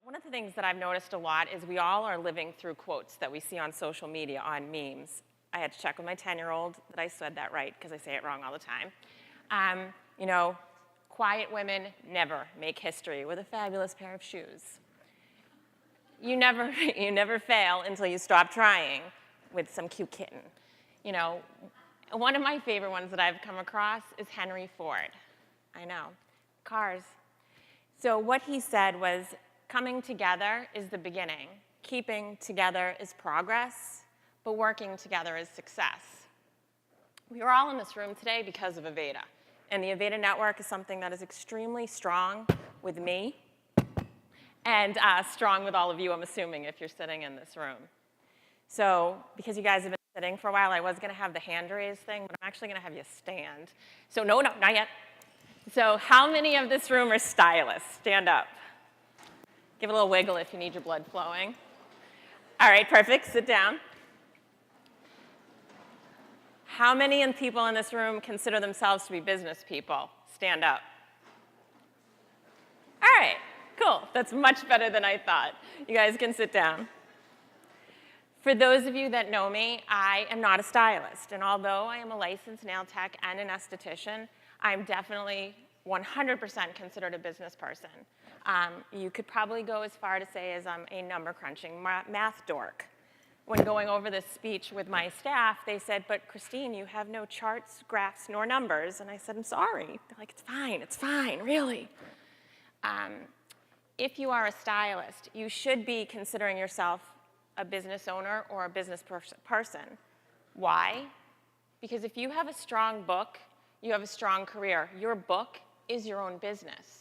One of the things that I've noticed a lot is we all are living through quotes that we see on social media on memes. I had to check with my 10-year-old that I said that right because I say it wrong all the time. You know, quiet women never make history with a fabulous pair of shoes. You never fail until you stop trying with some cute kitten. You know, one of my favorite ones that I've come across is Henry Ford. I know, cars. So what he said was, coming together is the beginning. Keeping together is progress, but working together is success. We are all in this room today because of Aveda. And the Aveda network is something that is extremely strong with me and strong with all of you, I'm assuming, if you're sitting in this room. So because you guys have been sitting for a while, I was going to have the hand raise thing, but I'm actually going to have you stand. So no, not yet. So how many of this room are stylists? Stand up. Give a little wiggle if you need your blood flowing. All right, perfect. Sit down. How many people in this room consider themselves to be business people? Stand up. All right, cool. That's much better than I thought. You guys can sit down. For those of you that know me, I am not a stylist. And although I am a licensed nail tech and an esthetician, I'm definitely 100% considered a business person. You could probably go as far to say as I'm a number-crunching math dork. When going over this speech with my staff, they said, but Christine, you have no charts, graphs, nor numbers. And I said, I'm sorry. They're like, it's fine, really. If you are a stylist, you should be considering yourself a business owner or a business person. Why? Because if you have a strong book, you have a strong career. Your book is your own business.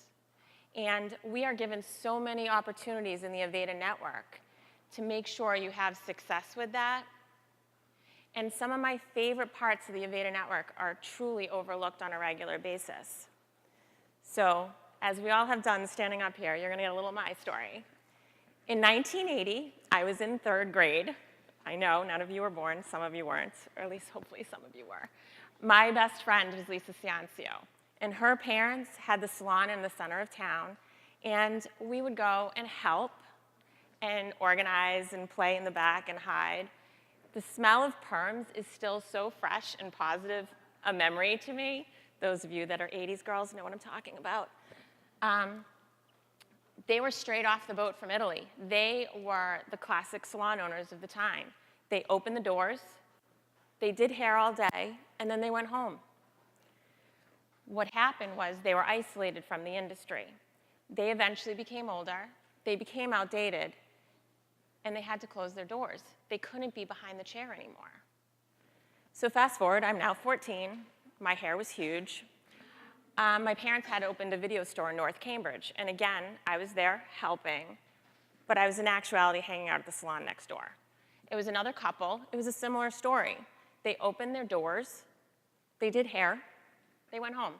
And we are given so many opportunities in the Aveda network to make sure you have success with that. And some of my favorite parts of the Aveda network are truly overlooked on a regular basis. So as we all have done standing up here, you're going to get a little of my story. In 1980, I was in 3rd grade. I know none of you were born, some of you weren't, or at least hopefully some of you were. My best friend was Lisa Ciancio. And her parents had the salon in the center of town, and we would go and help and organize and play in the back and hide. The smell of perms is still so fresh and positive a memory to me. Those of you that are 80s girls know what I'm talking about. They were straight off the boat from Italy. They were the classic salon owners of the time. They opened the doors, they did hair all day, and then they went home. What happened was they were isolated from the industry. They eventually became older, they became outdated, and they had to close their doors. They couldn't be behind the chair anymore. So fast forward, I'm now 14, my hair was huge. My parents had opened a video store in North Cambridge, and again, I was there helping, but I was in actuality hanging out at the salon next door. It was another couple, it was a similar story. They opened their doors, they did hair, they went home.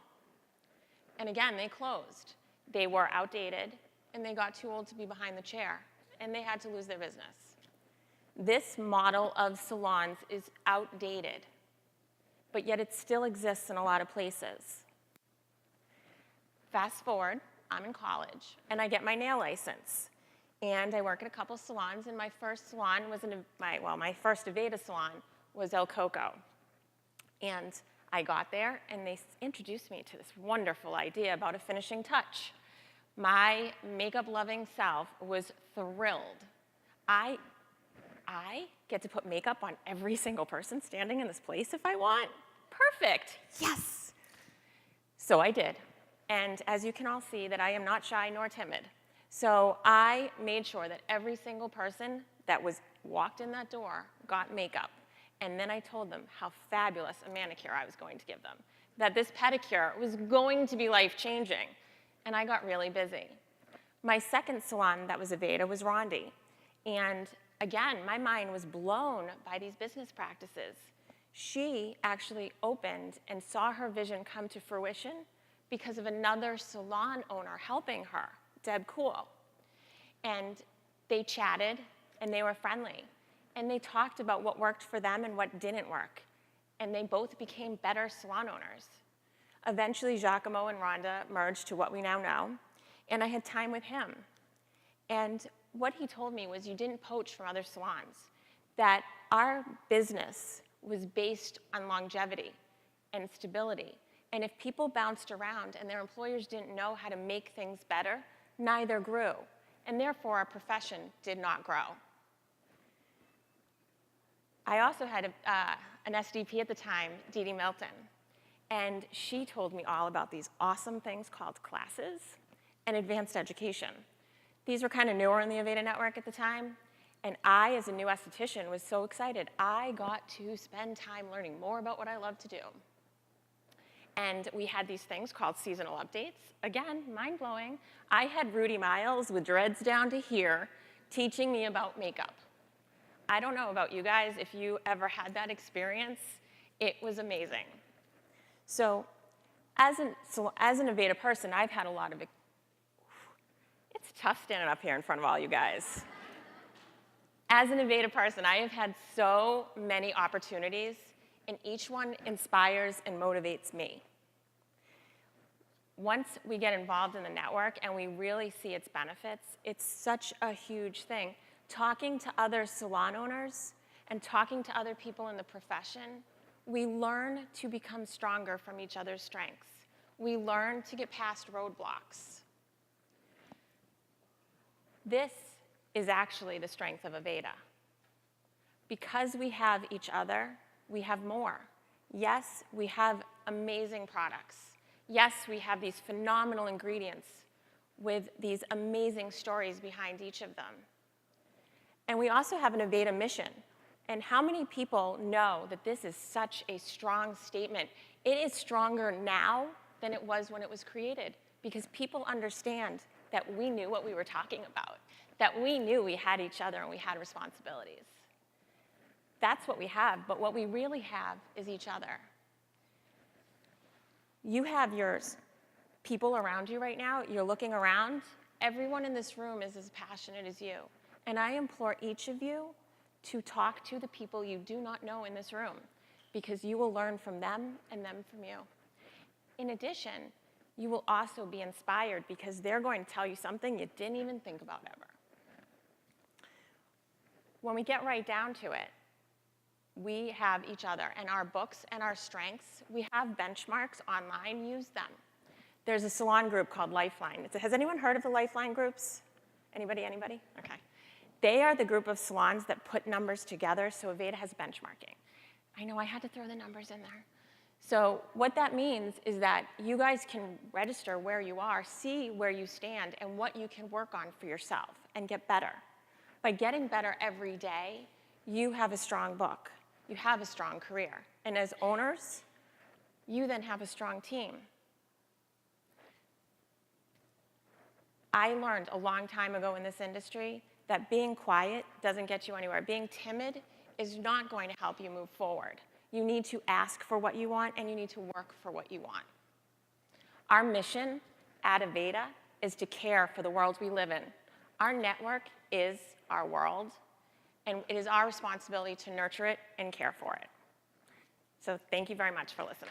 And again, they closed. They were outdated, and they got too old to be behind the chair, and they had to lose their business. This model of salons is outdated, but yet it still exists in a lot of places. Fast forward, I'm in college, and I get my nail license. And I work at a couple salons, and my first salon was my first Aveda salon was El Coco. And I got there, and they introduced me to this wonderful idea about a finishing touch. My makeup-loving self was thrilled. I get to put makeup on every single person standing in this place if I want? Perfect, yes. So I did. And as you can all see, that I am not shy nor timid. So I made sure that every single person that walked in that door got makeup. And then I told them how fabulous a manicure I was going to give them, that this pedicure was going to be life-changing. And I got really busy. My second salon that was Aveda was Rondi. And again, my mind was blown by these business practices. She actually opened and saw her vision come to fruition because of another salon owner helping her, Deb Cool. And they chatted, and they were friendly. And they talked about what worked for them and what didn't work. And they both became better salon owners. Eventually, Giacomo and Rhonda merged to what we now know, and I had time with him. And what he told me was you didn't poach from other salons, that our business was based on longevity and stability. And if people bounced around and their employers didn't know how to make things better, neither grew. And therefore, our profession did not grow. I also had an SDP at the time, Dee Dee Milton, and she told me all about these awesome things called classes and advanced education. These were kind of newer in the Aveda network at the time, and I, as a new esthetician, was so excited. I got to spend time learning more about what I love to do. And we had these things called seasonal updates. Again, mind-blowing. I had Rudy Miles with dreads down to here teaching me about makeup. I don't know about you guys, if you ever had that experience, it was amazing. So as an Aveda person, I've had a lot of, it's tough standing up here in front of all you guys. As an Aveda person, I have had so many opportunities, and each one inspires and motivates me. Once we get involved in the network and we really see its benefits, it's such a huge thing. Talking to other salon owners and talking to other people in the profession, we learn to become stronger from each other's strengths. We learn to get past roadblocks. This is actually the strength of Aveda. Because we have each other, we have more. Yes, we have amazing products. Yes, we have these phenomenal ingredients with these amazing stories behind each of them. And we also have an Aveda mission. And how many people know that this is such a strong statement? It is stronger now than it was when it was created, because people understand that we knew what we were talking about, that we knew we had each other and we had responsibilities. That's what we have, but what we really have is each other. You have your people around you right now. You're looking around. Everyone in this room is as passionate as you. And I implore each of you to talk to the people you do not know in this room, because you will learn from them and them from you. In addition, you will also be inspired because they're going to tell you something you didn't even think about ever. When we get right down to it, we have each other and our books and our strengths. We have benchmarks online. Use them. There's a salon group called Lifeline. Has anyone heard of the Lifeline groups? Anybody? Okay. They are the group of salons that put numbers together, so Aveda has benchmarking. I know I had to throw the numbers in there. So what that means is that you guys can register where you are, see where you stand, and what you can work on for yourself and get better. By getting better every day, you have a strong book. You have a strong career. And as owners, you then have a strong team. I learned a long time ago in this industry that being quiet doesn't get you anywhere. Being timid is not going to help you move forward. You need to ask for what you want, and you need to work for what you want. Our mission at Aveda is to care for the world we live in. Our network is our world, and it is our responsibility to nurture it and care for it. So thank you very much for listening.